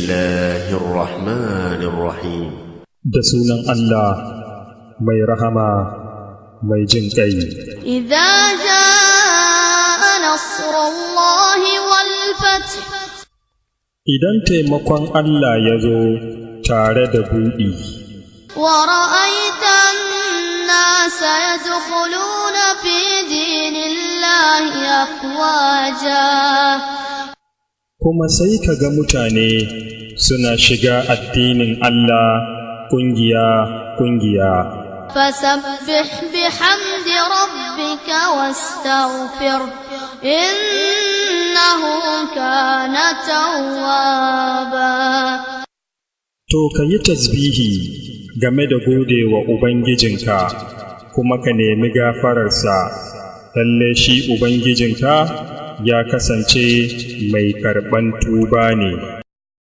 الله الرحمن الرحيم da sunan Allah mai rahama mai jin ƙai. Idza jaa nasrullahi wal fath, idan taimakon Allah ya zo tare da buɗi. Wa ra'aita an-nasa yadkhuluna fi dinillahi afwaja, kuma sai ka ga mutane suna shiga addinin Allah ƙungiya-ƙungiya. Fasabbih bihamdi rabbika wastaghfir, innahu kana tawwaba. To ka yi tasbihi game da gode wa Ubangijinka, kuma ka nemi gafararsa, lalle shi Ubangijinka ya kasance mai karɓan tuba ne.